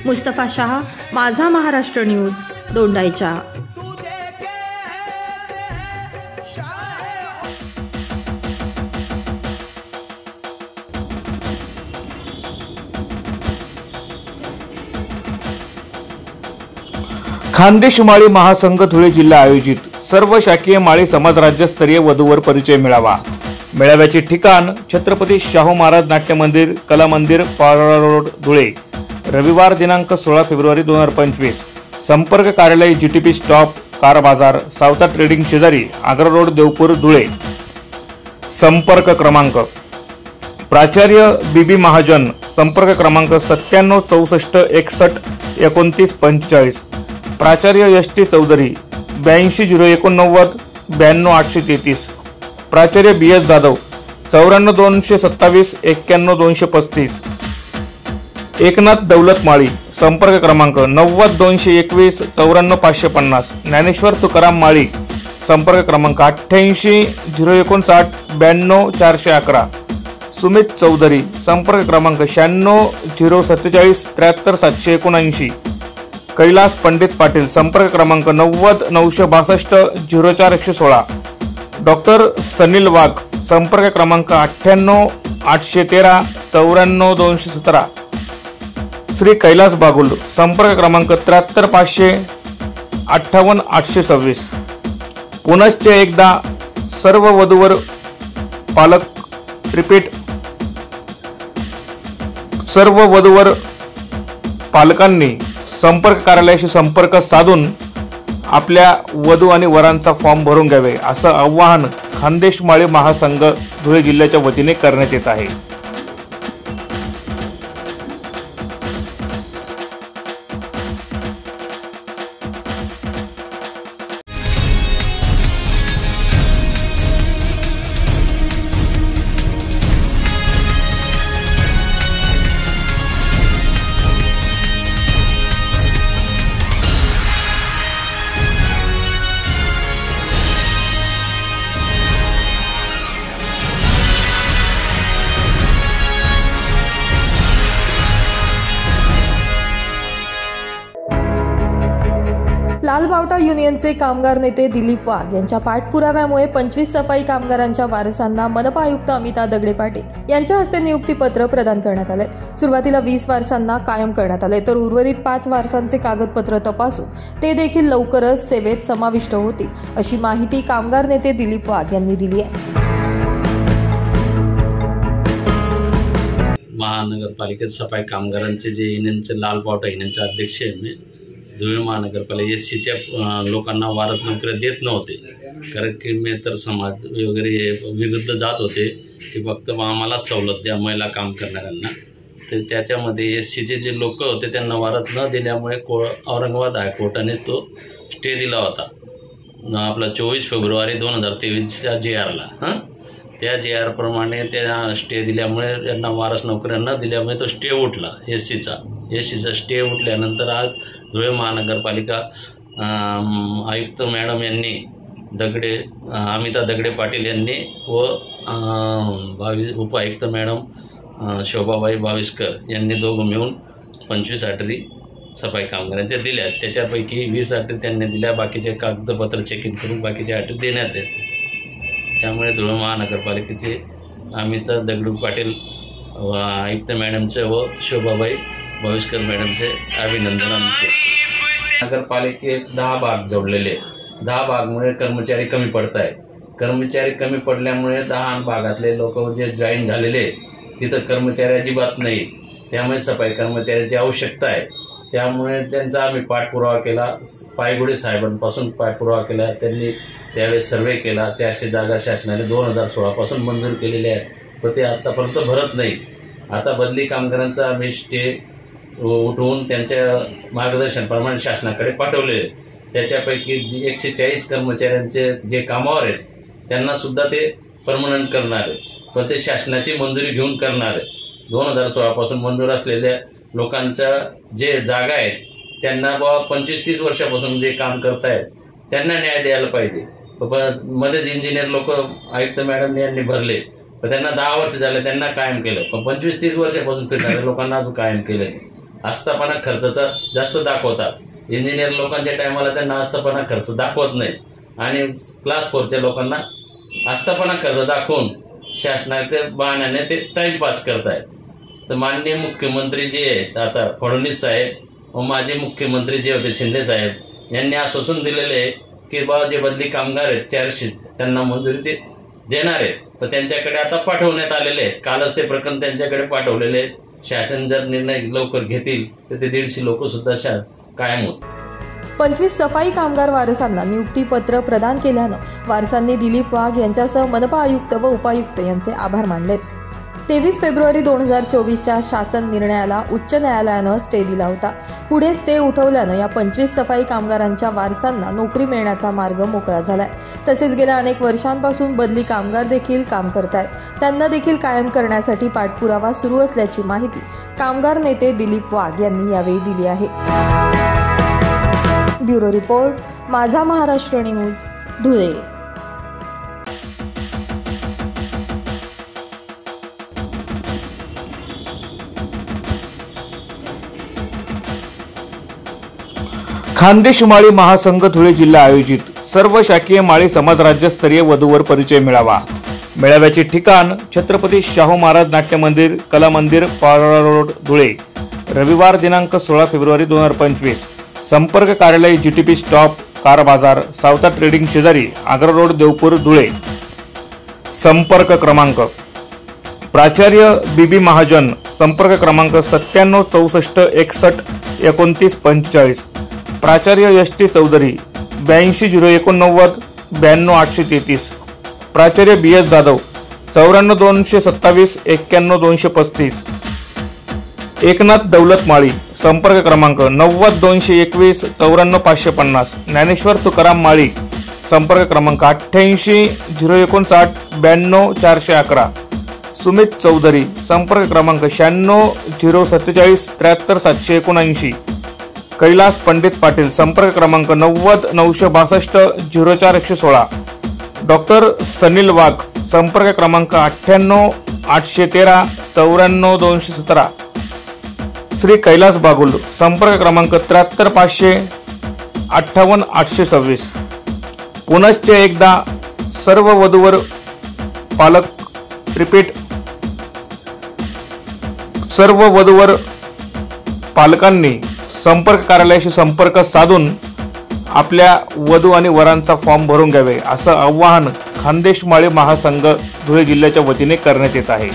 मुस्तफा शाह, माझा महाराष्ट्र न्यूज, दोंडाईचा। खानदेश माळी महासंघ धुळे जिल्हा आयोजित सर्व शाकीय माळी समाज राज्यस्तरीय वधूवर परिचय मेळावा। मेळाव्याचे ठिकाण छत्रपती शाहू महाराज नाट्य मंदिर, कला मंदिर, पारोळा रोड, धुळे। रविवार दिनांक 16 फेब्रुवारी 2025। संपर्क कार्यालय जीटीपी स्टॉप, कार बाजार, सावता ट्रेडिंग शेजारी, आग्रा रोड, देवपूर, धुळे। संपर्क क्रमांक प्राचार्य बीबी महाजन, संपर्क क्रमांक 97 64 61 29 45। प्राचार्य एसटी चौधरी 82 089 92 833। प्राचार्य बीएस जाधव 94 227 91 235। एकनाथ दौलत माळी, संपर्क क्रमांक 90 221 94 550। ज्ञानेश्वर तुकाराम माळी, संपर्क क्रमांक 88 059 92 411। सुमित चौधरी, संपर्क क्रमांक 96 047 73 779। कैलास पंडित पाटील, संपर्क क्रमांक 90 962 04 116। डॉक्टर सनील वाघ, संपर्क क्रमांक 98 813 94 217। श्री कैलास बागुल, संपर्क क्रमांक 73 500 58 826। पुनश्च एकदा सर्व वधूवर पालक रिपीट सर्व वधूवर पालकांनी संपर्क कार्यालयाशी संपर्क साधून आपल्या वधू आणि वरांचा फॉर्म भरून घ्यावे, असं आवाहन खानदेश माळी महासंघ धुळे जिल्ह्याच्या वतीने करण्यात येत आहे। लालबावटा युनियनचे कामगार नेते दिलीप वाघ यांच्या पाठपुराव्यामुळे 25 सफाई कामगारांच्या वारसांना मनपा आयुक्त अमिता दगडे पाटील यांच्या हस्ते नियुक्तीपत्र प्रदान करण्यात आले। सुरुवातीला 20 वारसांना कायम करण्यात आले, तर उर्वरित 5 वारसांचे कागदपत्र तपासून ते देखील लवकरच सेवेत समाविष्ट होतील, अशी माहिती कामगार नेते दिलीप वाघ यांनी दिली आहे। महानगरपालिकेत सफाई कामगारांचे जे युनियनचे लालबावटा युनियनचे अध्यक्ष आहे मी, धुळे महानगरपालिका SCच्या लोकांना वारस नोकऱ्या देत नव्हते, कारण की मेहतर समाज वगैरे हे विरुद्ध जात होते की फक्त आम्हाला सवलत द्या महिला काम करणाऱ्यांना. तर त्याच्यामध्ये SCचे जे लोक होते त्यांना वारस न दिल्यामुळे औरंगाबाद हायकोर्टानेच तो स्टे दिला होता आपला 24 फेब्रुवारी 2023च्या JRला. त्या JR प्रमाणे त्या स्टे दिल्यामुळे त्यांना वारस नोकऱ्या न दिल्यामुळे तो स्टे उठला SCचा स्टे उठल्यानंतर आज धुळे महानगरपालिका आयुक्त मॅडम यांनी अमिता दगडे पाटील यांनी व उपायुक्त मॅडम शोभाबाई बाविस्कर यांनी दोघं मिळून 25 आटरी सफाई कामगारांच्या दिल्या. त्याच्यापैकी 20 आटरी त्यांनी दिल्या, बाकीचे कागदपत्र चेकिंग करून बाकीचे आटरी देण्यात येते. त्यामुळे धुळे महानगरपालिकेचे अमिता दगडू पाटील आयुक्त मॅडमचे व शोभाबाई बाविस्कर मॅडमचे अभिनंदन आमचे. नगरपालिकेत 10 भाग जोडलेले, 10 भागमुळे कर्मचारी कमी पडत आहे. कर्मचारी कमी पडल्यामुळे 10 भागातले लोक जे जॉईन झालेले तिथं कर्मचारी अजिबात नाही. त्यामुळे सफाई कर्मचाऱ्याची आवश्यकता आहे. त्यामुळे त्यांचा आम्ही पाठपुरावा केला, पायगुडे साहेबांपासून पाठपुरावा केला. त्यांनी त्यावेळेस सर्वे केला. 400 जागा शासनाने 2016 पासून मंजूर केलेल्या आहेत, पण ते आतापर्यंत भरत नाही. आता बदली कामगारांचा आम्ही स्टे उठवून त्यांच्या मार्गदर्शनाप्रमाणे शासनाकडे पाठवले. त्याच्यापैकी 140 कर्मचाऱ्यांचे जे कामावर आहेत त्यांना सुद्धा ते परमनंट करणार आहेत, पण ते शासनाची मंजुरी घेऊन करणार आहेत. 2016 पासून मंजूर असलेल्या लोकांच्या जे जागा आहेत त्यांना 25-30 वर्षापासून जे काम करतायत त्यांना न्याय द्यायला पाहिजे. मध्येच इंजिनियर लोक आयुक्त मॅडम यांनी भरले, पण त्यांना 10 वर्ष झाले त्यांना कायम केलं, पण 25-30 वर्षापासून फिरणाऱ्या लोकांना अजून कायम केलं नाही. आस्थापना खर्चाचा जास्त दाखवतात. इंजिनियर लोकांच्या टायमाला त्यांना आस्थापना खर्च दाखवत नाही आणि क्लास 4च्या लोकांना आस्थापना खर्च दाखवून शासनाच्या बहाण्याने ते टाइमपास करतायत. तर माननीय मुख्यमंत्री जे आहेत आता फडणवीस साहेब व माजी मुख्यमंत्री जे होते शिंदे साहेब यांनी आश्वासन दिलेले आहे की बाबा जे बदली कामगार आहेत 400 त्यांना मंजुरी ते देणार आहेत, पण त्यांच्याकडे आता पाठवण्यात आलेले आहे. कालच ते प्रकरण त्यांच्याकडे पाठवलेले आहे. शासन जर निर्णय लवकर घेतील तर ते 150 लोक सुद्धा कायम होतील. 25 सफाई कामगार वारसांना नियुक्तीपत्र प्रदान केल्यानं वारसांनी दिलीप वाघ यांच्यासह मनपा आयुक्त व उपायुक्त यांचे आभार मानलेत. 23 फेब्रुवारी 2024च्या शासन निर्णयाला उच्च न्यायालयानं स्टे दिला होता. पुढे स्टे उठवल्यानं या 25 सफाई कामगारांच्या वारसांना नोकरी मिळण्याचा मार्ग मोकळा झालाय. तसेच गेल्या अनेक वर्षांपासून बदली कामगार देखील काम करतायत. त्यांना देखील कायम करण्यासाठी पाठपुरावा सुरू असल्याची माहिती कामगार नेते दिलीप वाघ यांनी यावेळी दिली आहे. ब्युरो रिपोर्ट, माझा महाराष्ट्र न्यूज, धुळे. खानदेश माळी महासंघ धुळे जिल्हा आयोजित सर्व शाकीय माळी समाज राज्यस्तरीय वधूवर परिचय मेळावा. मेळाव्याचे ठिकाण छत्रपती शाहू महाराज नाट्य मंदिर, कला मंदिर, पारोळा रोड, धुळे. रविवार दिनांक 16 फेब्रुवारी 2025. संपर्क कार्यालय GTP स्टॉप, कार बाजार, सावता ट्रेडिंग शेजारी, आग्रा रोड, देवपूर, धुळे. संपर्क क्रमांक प्राचार्य BB महाजन, संपर्क क्रमांक 97 64 61 29 45. प्राचार्य ST चौधरी 82 089 92 833. प्राचार्य BS जाधव 94 227 91 235. एकनाथ दौलत माळी, संपर्क क्रमांक 90 221 94 550. ज्ञानेश्वर तुकाराम माळी, संपर्क क्रमांक 88 059 92 411. सुमित चौधरी, संपर्क क्रमांक 96 047 73 779. कैलास पंडित पाटील, संपर्क क्रमांक 90 962 04 116. डॉक्टर सनील वाघ, संपर्क क्रमांक 98 813 94 217. श्री कैलास बागुल, संपर्क क्रमांक 73 500 58 826. पुनश्च एकदा सर्व वधूवर पालक रिपीट सर्व वधूवर पालकांनी संपर्क कार्यालयाशी संपर्क साधून आपल्या वधू आणि वरांचा फॉर्म भरून घ्यावे, असं आवाहन खानदेश माळी महासंघ धुळे जिल्ह्याच्या वतीने करण्यात येत आहे.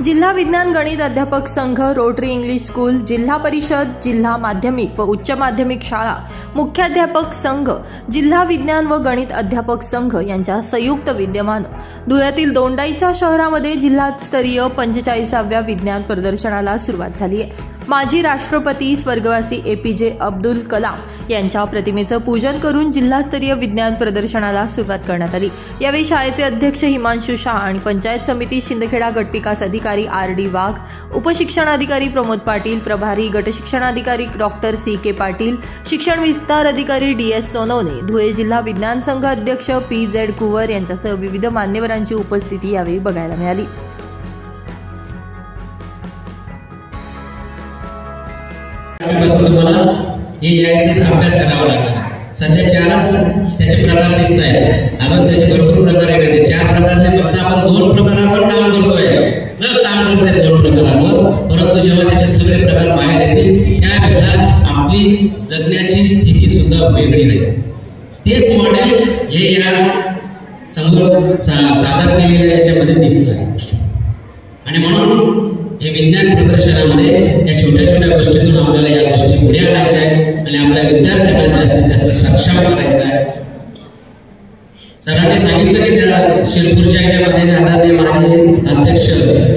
जिल्हा विज्ञान गणित अध्यापक संघ, रोटरी इंग्लिश स्कूल, जिल्हा परिषद, जिल्हा माध्यमिक व उच्च माध्यमिक शाळा, मुख्याध्यापक संघ, जिल्हा विज्ञान व गणित अध्यापक संघ यांच्या संयुक्त विद्यमानं धुळ्यातील दोंडाईच्या शहरामध्ये जिल्हास्तरीय 45व्या विज्ञान प्रदर्शनाला सुरुवात झाली आहे। माजी राष्ट्रपती स्वर्गवासी APJ अब्दुल कलाम यांच्या प्रतिमेचं पूजन करून जिल्हास्तरीय विज्ञान प्रदर्शनाला सुरुवात करण्यात आली। यावेळी शाळेचे अध्यक्ष हिमांशु शाह आणि पंचायत समिती शिंदखेडा गटविकास अधिकारी RD वाघ, उपशिक्षणाधिकारी प्रमोद पाटील, प्रभारी गटशिक्षणाधिकारी डॉक्टर CK पाटील, शिक्षण विस्तार अधिकारी DS सोनवणे, धुळे जिल्हा विज्ञान संघ अध्यक्ष PZ कुवर यांच्यासह विविध मान्यवरांची उपस्थिती यावेळी बघायला मिळाली। तुम्हाला हे यायचा अभ्यास करावा लागेल। सध्या 4च त्याचे प्रकार दिसत आहेत, अजून त्याचे भरपूर प्रकार आहेत। 4 प्रकारचे फक्त आपण 2 प्रकारांवर काम करतोय, जर काम करतोय 2 प्रकारांवर, परंतु जेव्हा त्याचे सगळे प्रकार बाहेर येतील त्यावेळेला आपली जगण्याची स्थिती सुद्धा वेगळी राहील। तेच मॉडेल हे या समोर सादर केलेल्या याच्यामध्ये दिसत आहे आणि म्हणून हे विज्ञान प्रदर्शनामध्ये या छोट्या छोट्या गोष्टीतून आपल्याला या गोष्टी पुढे आणायच्या आहेत आणि आपल्या विद्यार्थ्यांना जास्तीत जास्त सक्षम करायचं आहे। सरांनी सांगितलं की त्या शिरपूरच्या याच्यामध्ये आदरणीय माझे अध्यक्ष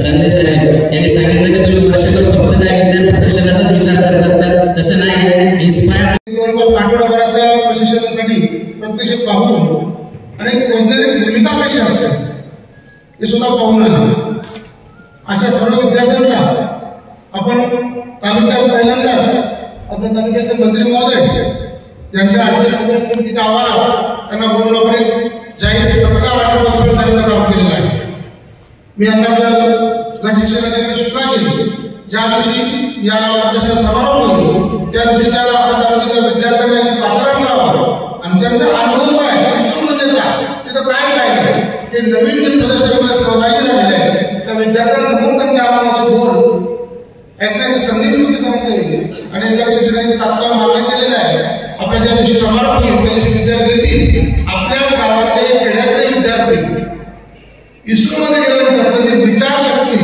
रंदे साहेब यांनी सांगितलं की तुम्ही वर्षभर फक्त त्या विज्ञान प्रदर्शनाचाच विचार करतात का? तसं नाही आहे। इन्स्पायर आठवडाभराच्या प्रशिक्षणासाठी प्रत्यक्ष पाहून आणि वैज्ञानिक भूमिका कशी असते हे सुद्धा पाहून आले। अशा सर्व विद्यार्थ्यांना आपण तालुक्यात पहिल्यांदाच आपल्या तालुक्याचे मंत्री महोदय यांच्या आशीर्वाद समितीच्या आवारात त्यांना बोलवण्यापर्यंत जाहीर सत्कार आणि करण्याचं काम केलेलं आहे। मी आता गटशिक्षणाची सूचना केली, ज्या दिवशी या प्रदर्शन समारोप होईल त्या दिवशी त्या आपल्या तालुक्याच्या विद्यार्थ्यांना पाचारण करावं आणि त्यांचा अनुभव काय, विसरून म्हणजे काय, तिथं काय काय नाही ते नवीन जे प्रदर्शनामध्ये सहभागी झालेले आहेत त्या विद्यार्थ्यांसमोर त्यांच्या अनुभवाचे बोल ऐकण्याची संधी निर्मिती करण्यात येईल आणि या शिक्षणाची तात्काळ मान्य केलेलं आहे। आपल्या ज्या दिवशी समारोप होईल त्या दिवशी विद्यार्थी येतील, आपल्या गावातले खेड्यातले विद्यार्थी इस्रोमध्ये गेल्यानंतर त्यांची विचारशक्ती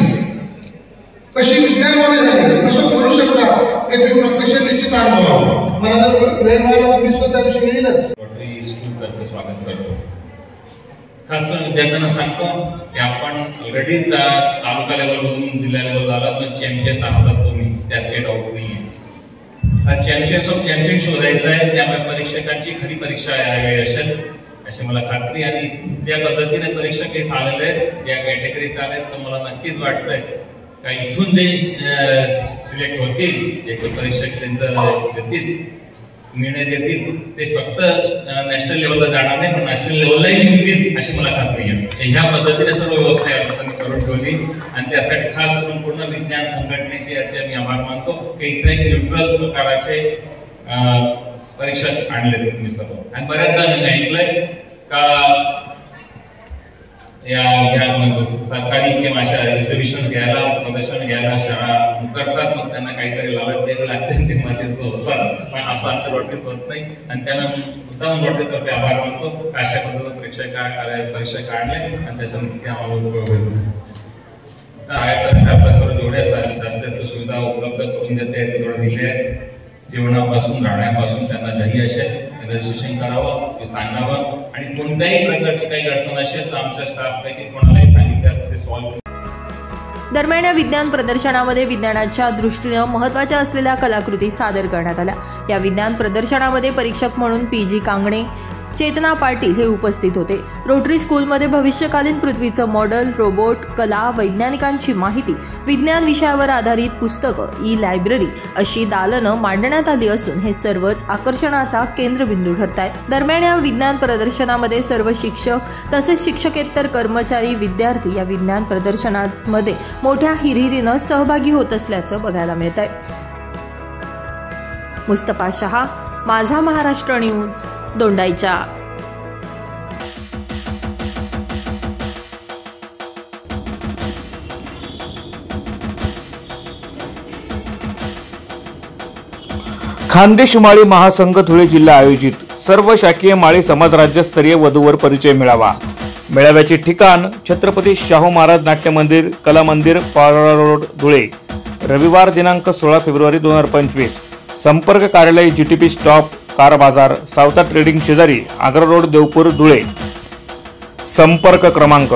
कशी विज्ञानामध्ये झाली, कसं बोलू शकतात हे ते प्रत्यक्ष निश्चित अनुभव मला जर वेळ मिळाला तर मी सुद्धा त्या दिवशी येईलच। रोटरी स्कूलतर्फे स्वागत करतो। खास करून विद्यार्थ्यांना सांगतो की आपण ऑलरेडी तालुका लेवलवरून जिल्हा लेवल आलात, पण चॅम्पियन आहात तुम्ही, त्यात काही डाऊट नाही आहे। चॅम्पियन्स ऑफ चॅम्पियन शोधायचं आहे, त्यामुळे परीक्षकांची खरी परीक्षा यावेळी असेल अशी मला खात्री, आणि ज्या पद्धतीने परीक्षक इथं आलेले आहेत, या कॅटेगरीचे आले तर मला नक्कीच वाटतंय का इथून जे सिलेक्ट होतील, ज्याचे परीक्षक त्यांचं देतील निर्णय देतील, ते फक्त नॅशनल लेवलला जाणार नाही पण नॅशनल लेवललाही जिंकतील अशी मला खात्री आहे। ह्या पद्धतीने सर्व व्यवस्था या लोकांनी करून ठेवली आणि त्यासाठी खास करून पूर्ण विज्ञान संघटनेचे याचे मी आभार मानतो की इथे एक न्यूट्रल प्रकाराचे परीक्षक आणले तुम्ही सर्व। आणि बऱ्याचदा मी ऐकलंय का या सरकारी किंवा अशा रिझर्वेशन घ्यायला, प्रदर्शन घ्यायला शाळा करतात, मग त्यांना काहीतरी लाभत द्यावे लागते, ते माझे होतात, पण असं आमच्या रोटरीत होत नाही आणि त्यामुळे मुद्दाम रोटरीतर्फे आभार मानतो। अशा पद्धतीने परीक्षक आणले आणि त्याच्यानंतर आम्हाला उपयोग होतो। आपल्या सर्व जेवढ्या जास्त सुविधा उपलब्ध करून देते तेवढं दिले आहेत, जेवणापासून राहण्यापासून त्यांना जरी असेल रजिस्ट्रेशन करावं, सांगावं आणि कोणत्याही प्रकारची काही अडचण असेल तर आमच्या स्टाफपैकी कोणालाही सांगितल्यास ते सॉल्व्ह। दरम्यान या विज्ञान प्रदर्शनामध्ये विज्ञानाच्या दृष्टीने महत्त्वाच्या असलेल्या कलाकृती सादर करण्यात आल्या। या विज्ञान प्रदर्शनामध्ये परीक्षक म्हणून PG कांगणे, चेतना पाटील हे उपस्थित होते। रोटरी स्कूलमध्ये भविष्यकालीन पृथ्वीचं मॉडेल, रोबोट, कला, वैज्ञानिकांची माहिती, विज्ञान विषयावर आधारित पुस्तकं, ई-लायब्ररी अशी दालनं मांडण्यात आली असून हे सर्वच आकर्षणाचा केंद्रबिंदू ठरत आहेत। दरम्यान या विज्ञान प्रदर्शनामध्ये सर्व शिक्षक तसेच शिक्षकेतर कर्मचारी, विद्यार्थी या विज्ञान प्रदर्शनामध्ये मोठ्या हिरिरीनं सहभागी होत असल्याचं बघायला मिळत आहे। मुस्तफा शहा, माझा महाराष्ट्र न्यूज, दोंडाईचा। खानदेश माळी महासंघ धुळे जिल्हा आयोजित सर्व शाकीय माळी समाज राज्यस्तरीय वधूवर परिचय मेळावा मेळाव्याचे ठिकाण छत्रपती शाहू महाराज नाट्य मंदिर, कला मंदिर, पारोळा रोड, धुळे. रविवार दिनांक 16 फेब्रुवारी 2025. संपर्क कार्यालय GTP स्टॉप, कार बाजार, सावता ट्रेडिंग शेजारी, आग्रा रोड, देवपूर, धुळे. संपर्क क्रमांक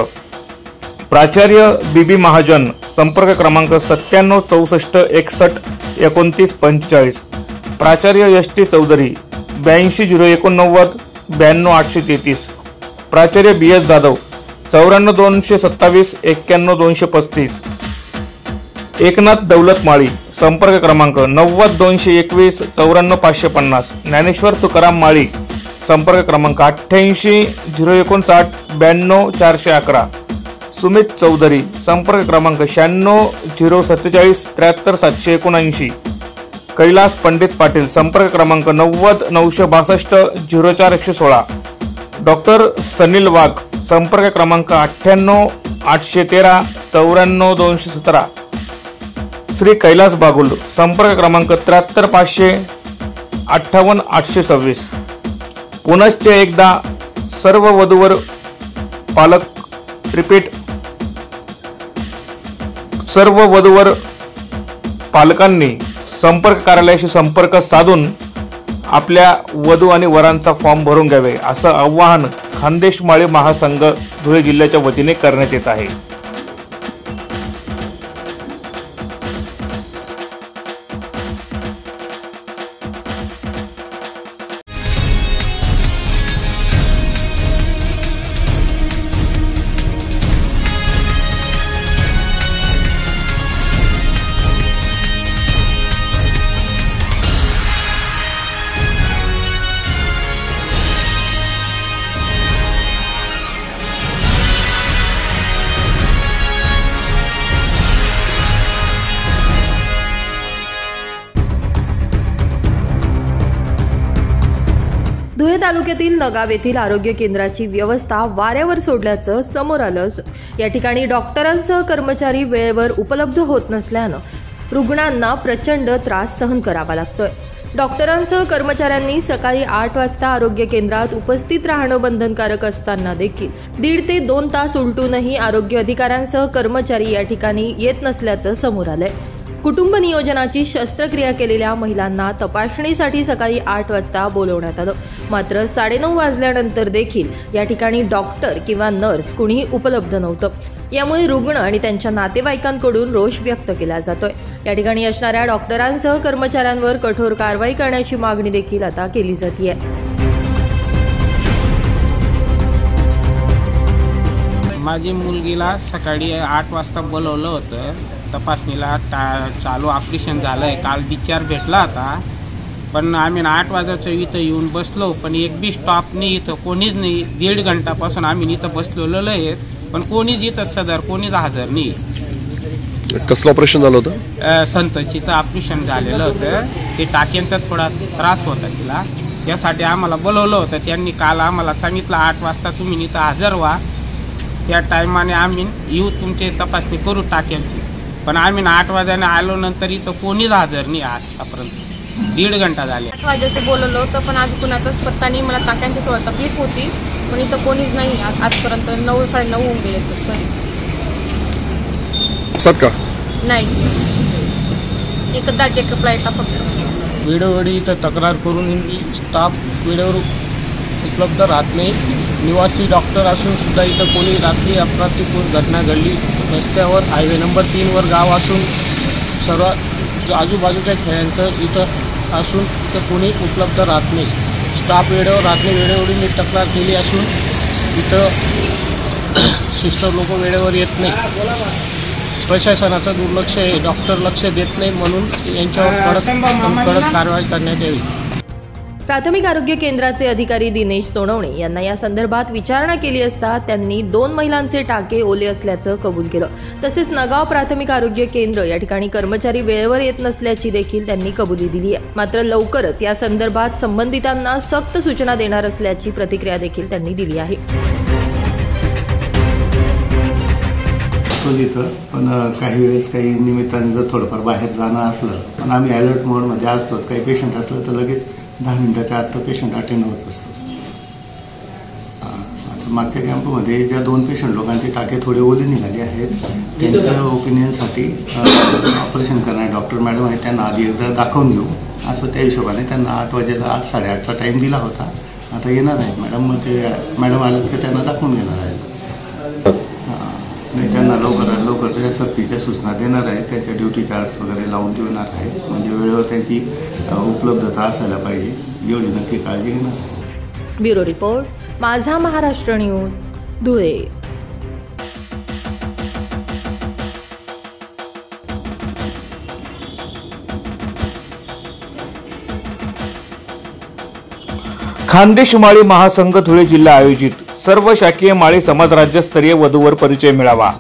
प्राचार्य BB महाजन, संपर्क क्रमांक 97 64 61 29 45. प्राचार्य ST चौधरी, 82 089 92 833. प्राचार्य BS जाधव, 94 227 91 235. एकनाथ दौलत माळी, संपर्क क्रमांक 90 221 94 550. ज्ञानेश्वर तुकाराम माळी, संपर्क क्रमांक 88 059 92 411. सुमित चौधरी, संपर्क क्रमांक 96 047 73 779. कैलास पंडित पाटील, संपर्क क्रमांक 90 962 04 116. डॉक्टर सनील वाघ, संपर्क क्रमांक 98 813 94 217. श्री कैलास बागुल, संपर्क क्रमांक 73 500 58 826. पुनश्च एकदा सर्व वधूवर पालक रिपीट सर्व वधूवर पालकांनी संपर्क कार्यालयाशी संपर्क साधून आपल्या वधू आणि वरांचा फॉर्म भरून घ्यावे, असं आवाहन खानदेश माळी महासंघ धुळे जिल्ह्याच्या वतीने करण्यात येत आहे. धुळे तालुक्यातील नगाव येथील आरोग्य केंद्राची व्यवस्था वाऱ्यावर सोडल्याचं समोर आलं असून या ठिकाणी डॉक्टरांसह कर्मचारी वेळेवर उपलब्ध होत नसल्यानं रुग्णांना प्रचंड त्रास सहन करावा लागतोय. डॉक्टरांसह कर्मचाऱ्यांनी सकाळी 8 वाजता आरोग्य केंद्रात उपस्थित राहणं बंधनकारक असताना देखील 1.5 ते 2 तास उलटूनही आरोग्य अधिकाऱ्यांसह कर्मचारी या ठिकाणी येत नसल्याचं समोर आलंय. कुटुंब नियोजनाची शस्त्रक्रिया केलेल्या महिलांना तपासणीसाठी सकाळी 8 वाजता बोलवण्यात आलं. मात्र 9:30 वाजल्यानंतर देखील या ठिकाणी डॉक्टर किंवा नर्स कुणीही उपलब्ध नव्हतं. यामुळे रुग्ण आणि त्यांच्या नातेवाईकांकडून रोष व्यक्त केला जातोय. या ठिकाणी असणाऱ्या डॉक्टरांसह कर्मचाऱ्यांवर कठोर कारवाई करण्याची मागणी देखील आता केली जाते. माझी मुलगीला सकाळी 8 वाजता बोलवलं होतं तपासणीला. चालू ऑपरेशन झालंय. काल डिस्चार्ज भेटला होता, पण आम्ही 8 वाजायचं इथं येऊन बसलो, पण एक बी स्टॉप नाही, इथं कोणीच नाही. 1.5 घंटापासून आम्ही इथं बसलेलो आहे, पण कोणीच इथं सदर कोणीच हजर नाही. कसलं ऑपरेशन झालं होतं? संततीचं ऑपरेशन झालेलं होतं. ते टाक्यांचा थोडा त्रास होता तिला, यासाठी आम्हाला बोलवलं होतं. त्यांनी काल आम्हाला सांगितलं 8 वाजता तुम्ही इथं हजर व्हा, त्या टायमाने आम्ही येऊ तुमची तपासणी करू टाक्यांची. पण आम्ही 8 वाजाने आलो, नंतर इथं कोणीच हजर नाही आतापर्यंत. 1.5 घंटा झाले. 8 वाजेचं बोलवलं होतं, पण आज कुणाचाच पत्ता नाही. मला टाक्यांची थोडी तकलीफ होती, पण इथं कोणीच नाही आजपर्यंत. 9 साडेनऊ होऊन गेले का नाही. एकदा चेकअपला येता फक्त. वेळोवेळी इथं तक्रार करून स्टाफ वेळेवर उपलब्ध राहत नाही. निवासी डॉक्टर असून सुद्धा इथं कोणी रात्री अपघातीपूर्ण घटना घडली. रस्त्यावर हायवे नंबर 3 वर गाव असून सर्व आजूबाजूच्या खेड्यांचं इथं असून तर कोणी उपलब्ध राहत नाही. स्टाफ वेळेवर राहत नाही. वेळोवेळी मी तक्रार केली असून इथं सिस्टर लोक वेळेवर येत नाही. प्रशासनाचं दुर्लक्ष आहे. डॉक्टर लक्ष देत नाही, म्हणून यांच्यावर कडक कारवाई करण्यात यावी. प्राथमिक आरोग्य केंद्राचे अधिकारी दिनेश सोनवणे यांना या संदर्भात विचारणा केली असता त्यांनी 2 महिलांचे टाके ओले असल्याचं कबूल केलं. तसेच नगाव प्राथमिक आरोग्य केंद्र या ठिकाणी कर्मचारी वेळेवर येत नसल्याची देखील त्यांनी कबुली दिली आहे. मात्र लवकरच या संदर्भात संबंधितांना सक्त सूचना देणार असल्याची प्रतिक्रिया देखील त्यांनी दिली आहे. पण काही वेळेस काही निमित्ताने जर थोडंफार बाहेर जाणं असलं, पण आम्ही अलर्ट मोडमध्ये असतोच. काही पेशंट असलं तर लगेच 10 मिनिटाच्या आत पेशंट अटेंड होत असतो. मागच्या कॅम्पमध्ये ज्या 2 पेशंट लोकांचे टाके थोडे ओले निघाले आहेत त्यांच्या ओपिनियनसाठी ऑपरेशन करणारे डॉक्टर मॅडम आहेत त्यांना आधी एकदा दाखवून घेऊ असं त्या हिशोबाने त्यांना 8 वाजेला 8 साडेआठचा टाईम दिला होता. आता येणार आहेत मॅडम, मग ते मॅडम आल्यात की त्यांना दाखवून घेणार आहेत. नाही, त्यांना लवकर त्या सक्तीच्या सूचना देणार आहेत. त्यांच्या ड्युटी चार्ट्स वगैरे लावून देणार आहेत. म्हणजे वेळेवर त्यांची उपलब्धता असायला पाहिजे एवढी नक्की काळजी घेणार आहे. ब्युरो रिपोर्ट, माझा महाराष्ट्र न्यूज, धुळे. खानदेश माळी महासंघ धुळे जिल्हा आयोजित सर्व शाकीय माळी समाज राज्यस्तरीय वधूवर परिचय मेळावा.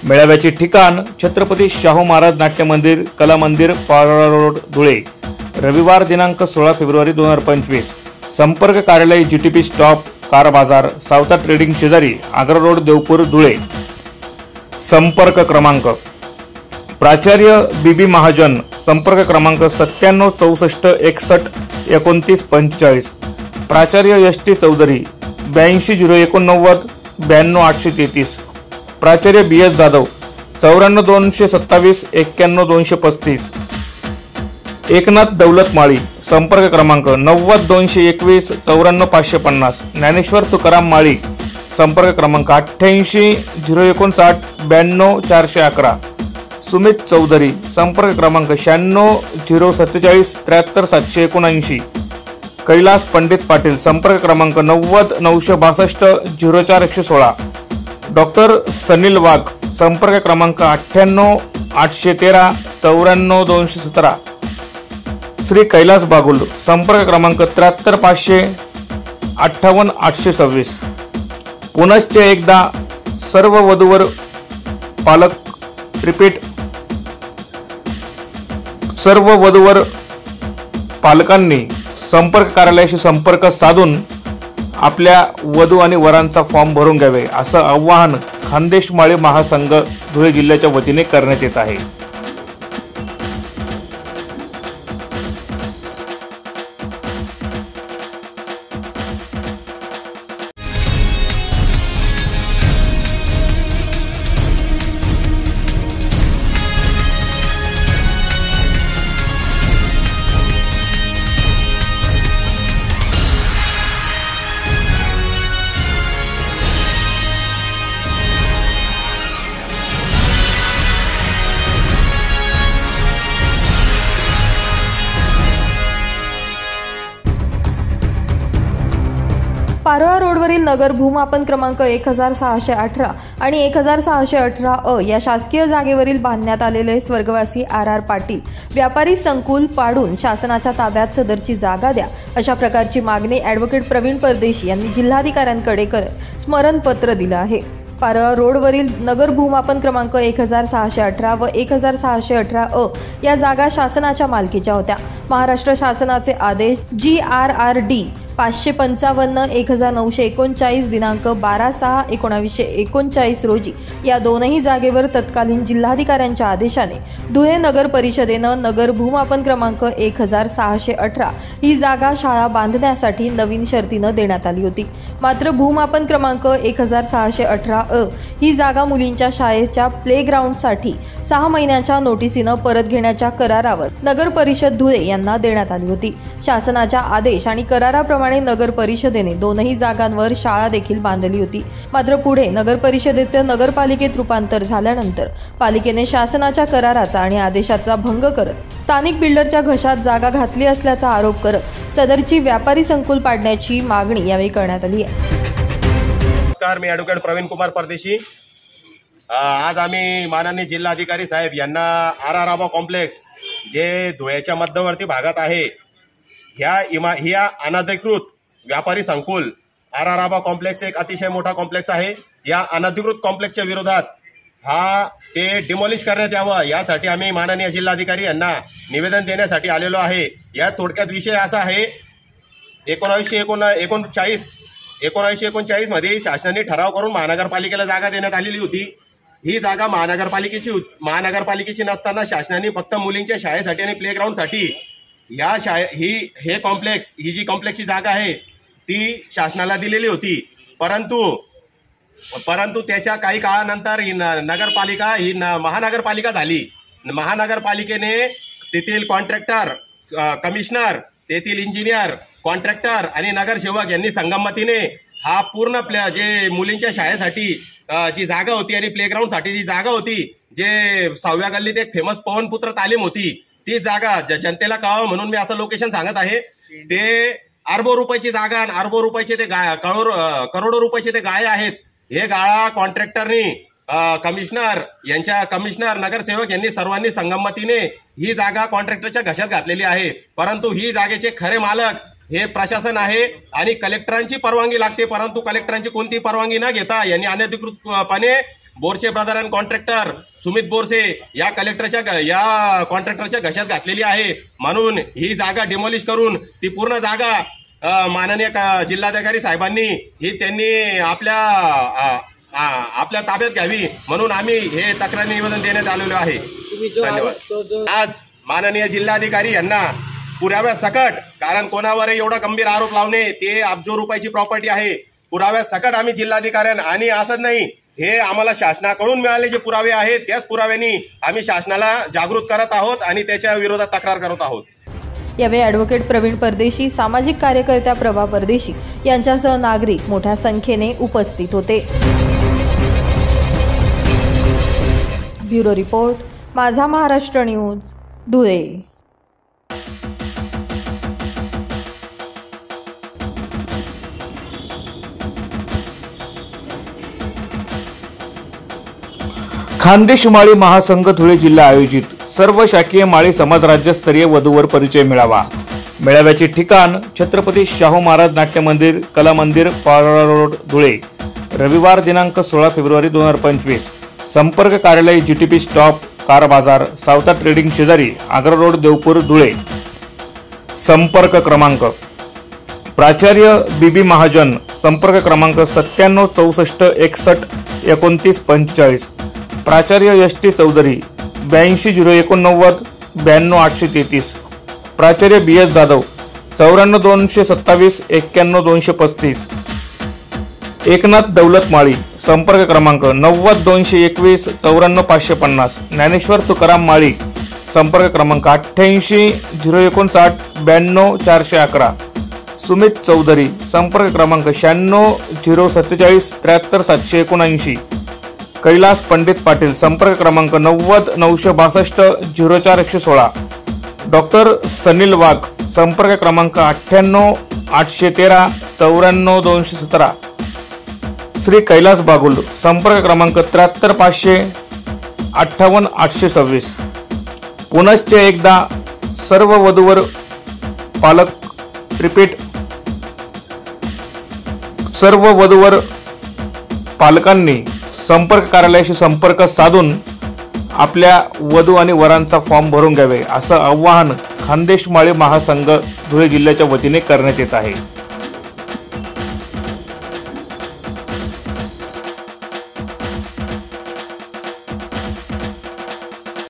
मेळाव्याचे ठिकाण छत्रपती शाहू महाराज नाट्य मंदिर, कला मंदिर, पारोळा रोड, धुळे. रविवार दिनांक 16 फेब्रुवारी 2025. संपर्क कार्यालय GTP स्टॉप, कार बाजार, सावता ट्रेडिंग शेजारी, आग्रा रोड, देवपूर, धुळे. संपर्क क्रमांक प्राचार्य BB महाजन, संपर्क क्रमांक 97 64 61 29 45. प्राचार्य ST चौधरी, 82 089 92 833. प्राचार्य BS जाधव, 94 227 91 235. एकनाथ दौलत माळी, संपर्क क्रमांक 90 221 94 550. ज्ञानेश्वर तुकाराम माळी, संपर्क क्रमांक 88 059 92 411. सुमित चौधरी, संपर्क क्रमांक 96 047 73 779. कैलास पंडित पाटील, संपर्क क्रमांक 90 962 04 116. डॉक्टर सनील वाघ, संपर्क क्रमांक 98 813 94 217. श्री कैलास बागुल, संपर्क क्रमांक 73 500 58 826. पुनश्च एकदा सर्व वधूवर पालक रिपीट सर्व वधूवर पालकांनी संपर्क कार्यालयाशी संपर्क साधून आपल्या वधू आणि वरांचा फॉर्म भरून घ्यावे असं आवाहन खानदेश माळी महासंघ धुळे जिल्ह्याच्या वतीने करण्यात येत आहे. पारोळा रोडवरील नगर भूमापन क्रमांक 1618 आणि 1618 अ या शासकीय जागेवरील बांधण्यात आलेले स्वर्गवासी RR पाटील व्यापारी संकुल पाडून शासनाच्या ताब्यात सदरची जागा द्या अशा प्रकारची मागणी ॲडव्होकेट प्रवीण परदेशी यांनी जिल्हाधिकाऱ्यांकडे करत स्मरणपत्र दिलं आहे. पारोळा रोडवरील नगर भूमापन क्रमांक 1618 व 1618 अ या जागा शासनाच्या मालकीच्या होत्या. महाराष्ट्र शासनाचे आदेश GRRD 555 1939 दिनांक 12/6/1939 रोजी या दोनही जागेवर तत्कालीन जिल्हाधिकाऱ्यांच्या आदेशाने धुळे नगर परिषदेनं नगर भूमापन क्रमांक 1618 ही जागा शाळा बांधण्यासाठी नवीन शर्तीनं देण्यात आली होती. मात्र भूमापन क्रमांक 1618 अ ही जागा मुलींच्या शाळेच्या प्लेग्राऊंडसाठी 6 महिन्याच्या नोटिसीनं परत घेण्याच्या करारावर नगर परिषद धुळे यांना देण्यात आली होती. शासनाच्या आदेश आणि कराराप्रमाणे नगर परिषदेने दोनही जागांवर शाळा देखील बांधली होती. मात्र पुढे नगर परिषदेचे नगरपालिकेत रूपांतर झाल्यानंतर पालिकेने शासनाच्या कराराचा आणि आदेशाचा भंग करत स्थानिक बिल्डरच्या घशात जागा घातली असल्याचा आरोप करत सदरची व्यापारी संकुल पाडण्याची मागणी यावेळी करण्यात आली आहे. नमस्कार, मी ॲडव्होकेट प्रवीण कुमार परदेशी. आज आम्ही माननीय जिल्हाधिकारी साहेब यांना RR आबा कॉम्प्लेक्स जे धुळ्याच्या मध्यवर्ती भागात आहे ह्या अनधिकृत व्यापारी संकुल RR आबा कॉम्प्लेक्स एक अतिशय मोठा कॉम्प्लेक्स आहे. या अनधिकृत कॉम्प्लेक्सच्या विरोधात ते डिमॉलिश करण्यात यावं यासाठी आम्ही माननीय जिल्हाधिकारी यांना निवेदन देण्यासाठी आलेलो आहे. या थोडक्यात विषय असा आहे, 1939 मध्ये शासनाने ठराव करून महानगरपालिकेला जागा देण्यात आलेली होती. ही जागा महानगरपालिकेची नसताना शासनाने फक्त मुलींच्या शाळेसाठी आणि प्लेग्राऊंडसाठी ही जी कॉम्प्लेक्सची जागा आहे ती शासनाला दिलेली होती. परंतु परंतु त्याच्या काही काळानंतर ही नगरपालिका ही महानगरपालिका झाली. महानगरपालिकेने तेथील कॉन्ट्रॅक्टर, कमिशनर, तेथील इंजिनियर, कॉन्ट्रॅक्टर आणि नगरसेवक यांनी संगमतीने हा पूर्ण जे मुलींच्या शाळेसाठी जी जागा होती आणि प्लेग्राऊंडसाठी जी जागा होती, जे 6व्या गल्लीत एक फेमस पवनपुत्र तालीम होती, ती जागा जनतेला कळावं म्हणून मी असं लोकेशन सांगत आहे. ते अरबो रुपयाची जागा आणि अरबो रुपयाचे ते करोडो रुपयाचे ते गाळे आहेत. हे गाळा कॉन्ट्रॅक्टरनी, कमिशनर, नगरसेवक यांनी सर्वांनी संगमतीने ही जागा कॉन्ट्रॅक्टरच्या घशात घातलेली आहे. परंतु ही जागेचे खरे मालक हे प्रशासन आहे आणि कलेक्टरांची परवानगी लागते. परंतु कलेक्टरांची कोणती परवानगी न घेता यांनी अनधिकृतपणे Borse brother and contractor Sumit Borse या कॉन्ट्रॅक्टरच्या घशात घातलेली आहे. म्हणून ही जागा डिमॉलिश करून ती पूर्ण जागा माननीय जिल्हाधिकारी साहेबांनी त्यांनी आपल्या ताब्यात घ्यावी म्हणून आम्ही हे तक्रार निवेदन देण्यात आलेलो आहे. धन्यवाद. आज माननीय जिल्हाधिकारी यांना पुराव्यासकट, कारण कोणावरही एवढा गंभीर आरोप लावणे ते अब्जो रुपयाची प्रॉपर्टी आहे, पुराव्यासकट आम्ही जिल्हाधिकाऱ्यांना, आणि असंच नाही, हे आम्हाला शासनाकडून मिळाले जे पुरावे आहेत त्याच पुराव्यांनी आम्ही शासनाला जागृत करत आहोत आणि त्याच्या विरोधात तक्रार करत आहोत. यावेळी ॲडव्होकेट प्रवीण परदेशी, सामाजिक कार्यकर्त्या प्रभा परदेशी यांच्यासह नागरिक मोठ्या संख्येने उपस्थित होते. ब्युरो रिपोर्ट, माझा महाराष्ट्र न्यूज, धुळे. खानदेश माळी महासंघ धुळे जिल्हा आयोजित सर्व शाखीय माळी समाज राज्यस्तरीय वधूवर परिचय मेळावा. मेळाव्याचे ठिकाण छत्रपती शाहू महाराज नाट्य मंदिर, कला मंदिर, पारोळा रोड, धुळे. रविवार दिनांक 16 फेब्रुवारी 2025. संपर्क कार्यालय GTP स्टॉप, कार बाजार, सावता ट्रेडिंग शेजारी, आग्रा रोड, देवपूर, धुळे. संपर्क क्रमांक प्राचार्य BB महाजन, संपर्क क्रमांक 97 64 61 29 45. प्राचार्य ST चौधरी, 82 089 92 833. प्राचार्य BS जाधव, 94 227 91 235. एकनाथ दौलत माळी, संपर्क क्रमांक 90 221 94 550. ज्ञानेश्वर तुकाराम माळी, संपर्क क्रमांक 88 059 92 411. सुमित चौधरी, संपर्क क्रमांक 96 047 73 779. कैलास पंडित पाटील, संपर्क क्रमांक 90 962 04 116. डॉक्टर सनील वाघ, संपर्क क्रमांक 98 813 94 217. श्री कैलास बागुल, संपर्क क्रमांक 73 500 58 826. पुनश्च एकदा सर्व वधूवर पालक, रिपीट, सर्व वधूवर पालकांनी संपर्क कार्यालयाशी संपर्क साधून आपल्या वधू आणि वरांचा फॉर्म भरून घ्यावे असं आवाहन खानदेश माळी महासंघ धुळे जिल्ह्याच्या वतीने करण्यात येत आहे.